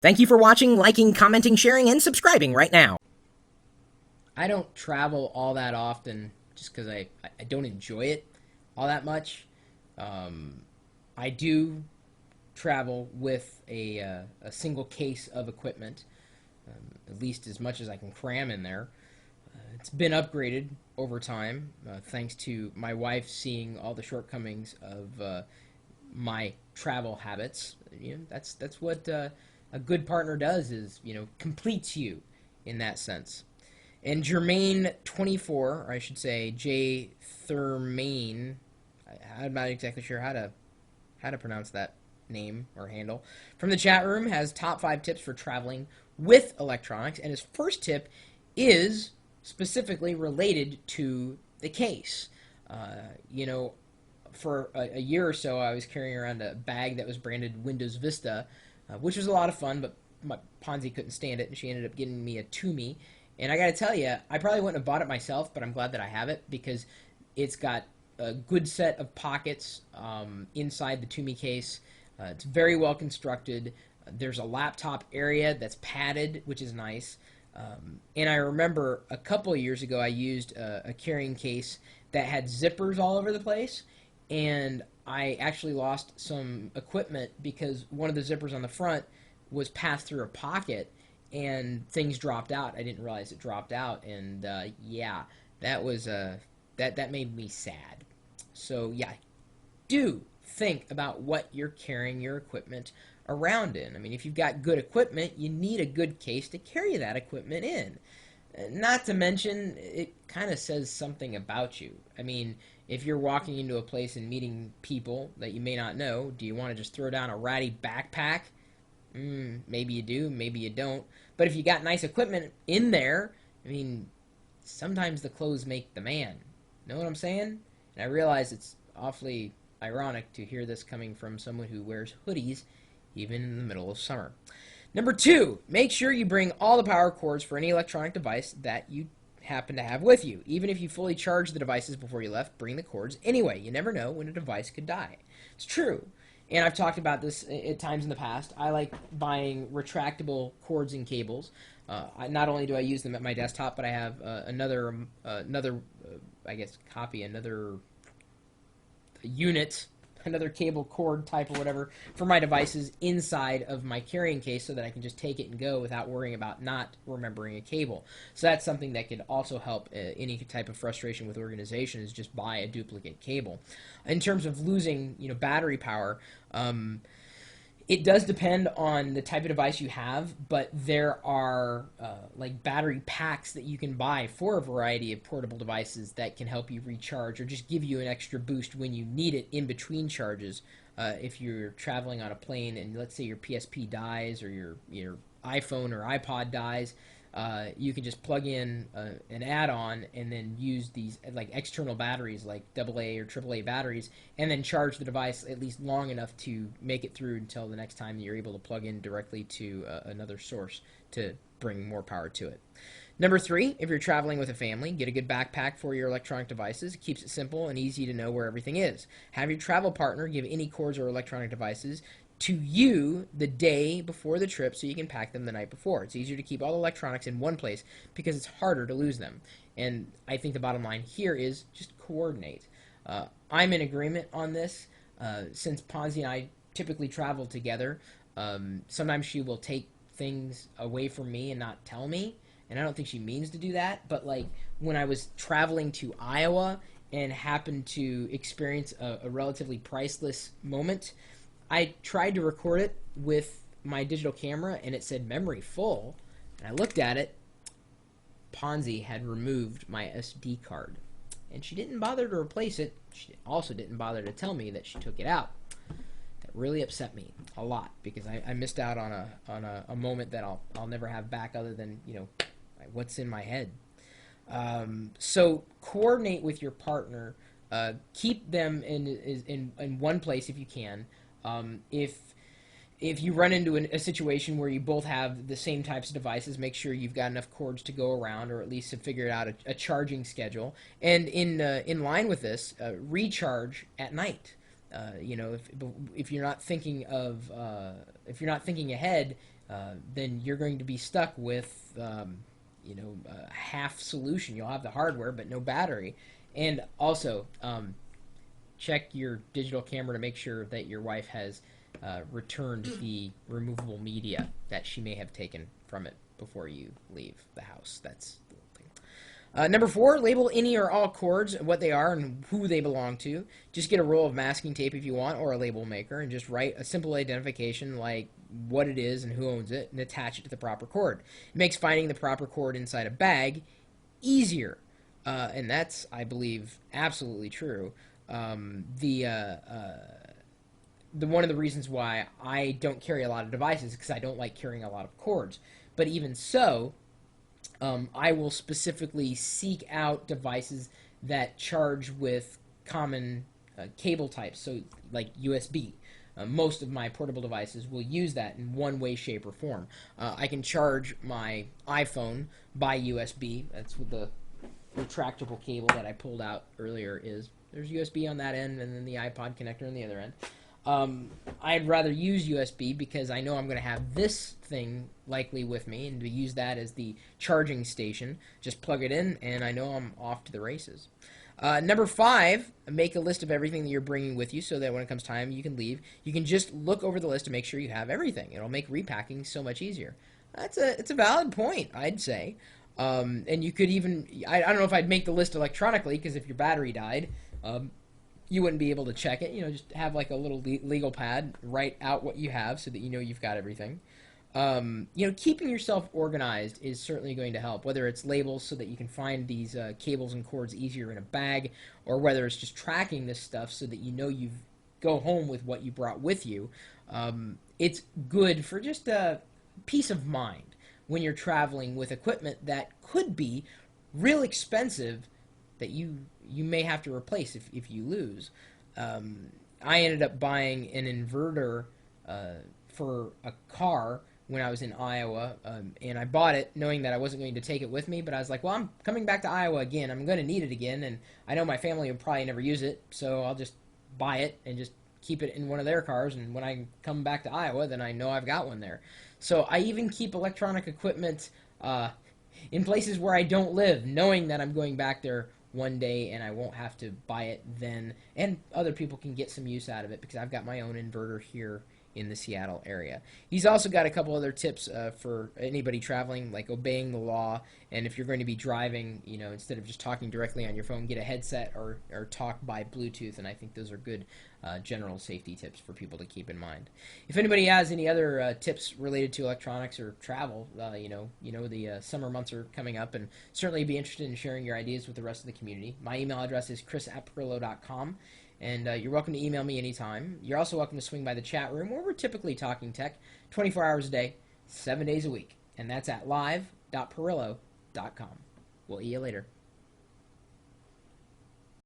Thank you for watching, liking, commenting, sharing, and subscribing right now. I don't travel all that often just because I don't enjoy it all that much. Um, I do travel with a single case of equipment, at least as much as I can cram in there. It's been upgraded over time thanks to my wife seeing all the shortcomings of my travel habits. That's what a good partner does, is completes you in that sense. And Jermaine 24, or I should say J Thermaine, I'm not exactly sure how to pronounce that name or handle, from the chat room, has top 5 tips for traveling with electronics, and his first tip is specifically related to the case. You know, for a year or so, I was carrying around a bag that was branded Windows Vista, which was a lot of fun, but my Ponzi couldn't stand it, and she ended up getting me a Toomey. And I got to tell you, I probably wouldn't have bought it myself, but I'm glad that I have it because it's got a good set of pockets inside the Toomey case. It's very well constructed. There's a laptop area that's padded, which is nice. And I remember a couple of years ago, I used a carrying case that had zippers all over the place, and I actually lost some equipment because one of the zippers on the front was passed through a pocket, and things dropped out. I didn't realize it dropped out, and yeah, that was that made me sad. So yeah, do think about what you're carrying your equipment around in. I mean, if you've got good equipment, you need a good case to carry that equipment in. Not to mention, it kind of says something about you. I mean, if you're walking into a place and meeting people that you may not know, do you want to just throw down a ratty backpack? Maybe you do, maybe you don't. But if you got nice equipment in there, I mean, sometimes the clothes make the man. Know what I'm saying? And I realize it's awfully ironic to hear this coming from someone who wears hoodies even in the middle of summer. Number 2, make sure you bring all the power cords for any electronic device that you happen to have with you. Even if you fully charge the devices before you left, bring the cords anyway. You never know when a device could die. It's true. And I've talked about this at times in the past. I like buying retractable cords and cables. Not only do I use them at my desktop, but I have another I guess copy, another unit, another cable cord type or whatever for my devices inside of my carrying case so that I can just take it and go without worrying about not remembering a cable. So that's something that could also help any type of frustration with organization, is just buy a duplicate cable. In terms of losing, battery power, it does depend on the type of device you have, but there are like battery packs that you can buy for a variety of portable devices that can help you recharge or just give you an extra boost when you need it in between charges. If you're traveling on a plane and let's say your PSP dies or your iPhone or iPod dies, you can just plug in an add-on and then use these like external batteries like AA or AAA batteries, and then charge the device at least long enough to make it through until the next time you're able to plug in directly to another source to bring more power to it. Number 3, if you're traveling with a family, get a good backpack for your electronic devices. It keeps it simple and easy to know where everything is. Have your travel partner give any cords or electronic devices to you the day before the trip so you can pack them the night before. It's easier to keep all the electronics in one place because it's harder to lose them. And I think the bottom line here is just coordinate. I'm in agreement on this. Since Ponzi and I typically travel together, sometimes she will take things away from me and not tell me. And I don't think she means to do that. But like when I was traveling to Iowa and happened to experience a relatively priceless moment, I tried to record it with my digital camera and it said memory full. And I looked at it. Ponzi had removed my SD card. And she didn't bother to replace it. She also didn't bother to tell me that she took it out. That really upset me a lot because I missed out on a moment that I'll never have back, other than what's in my head. So coordinate with your partner. Keep them in one place if you can. If you run into a situation where you both have the same types of devices, make sure you've got enough cords to go around, or at least to figure out a charging schedule. And in line with this, recharge at night. If you're not thinking of if you're not thinking ahead, then you're going to be stuck with a half solution. You'll have the hardware but no battery. And also, check your digital camera to make sure that your wife has returned the removable media that she may have taken from it before you leave the house. That's the little thing. Number 4, label any or all cords, what they are and who they belong to. Just get a roll of masking tape if you want, or a label maker, and just write a simple identification like what it is and who owns it, and attach it to the proper cord. It makes finding the proper cord inside a bag easier. And that's, I believe, absolutely true. One of the reasons why I don't carry a lot of devices is because I don't like carrying a lot of cords. But even so, I will specifically seek out devices that charge with common cable types, so like USB. Most of my portable devices will use that in one way, shape, or form. I can charge my iPhone by USB. That's what the retractable cable that I pulled out earlier is. There's USB on that end, and then the iPod connector on the other end. I'd rather use USB because I know I'm going to have this thing likely with me, and to use that as the charging station, just plug it in, and I know I'm off to the races. Number 5, make a list of everything that you're bringing with you so that when it comes time you can leave, you can just look over the list to make sure you have everything. It'll make repacking so much easier. It's a valid point, I'd say. And you could even, I don't know if I'd make the list electronically, because if your battery died, you wouldn't be able to check it. Just have like a little legal pad, write out what you have so that you know you've got everything. Keeping yourself organized is certainly going to help, whether it's labels so that you can find these cables and cords easier in a bag, or whether it's just tracking this stuff so that you know you go home with what you brought with you. It's good for just peace of mind when you're traveling with equipment that could be real expensive that you may have to replace if you lose. I ended up buying an inverter for a car when I was in Iowa, and I bought it knowing that I wasn't going to take it with me, but I was like, well, I'm coming back to Iowa again. I'm going to need it again, and I know my family would probably never use it, so I'll just buy it and just keep it in one of their cars, and when I come back to Iowa, then I know I've got one there. So I even keep electronic equipment in places where I don't live, knowing that I'm going back there one day and I won't have to buy it then, and other people can get some use out of it because I've got my own inverter here in the Seattle area. He's also got a couple other tips for anybody traveling, like obeying the law, and if you're going to be driving, instead of just talking directly on your phone, get a headset or talk by Bluetooth, and I think those are good general safety tips for people to keep in mind. If anybody has any other tips related to electronics or travel, the summer months are coming up, and certainly be interested in sharing your ideas with the rest of the community. My email address is chris@pirillo.com. And you're welcome to email me anytime. You're also welcome to swing by the chat room where we're typically talking tech 24 hours a day, 7 days a week. And that's at live.pirillo.com. We'll see you later.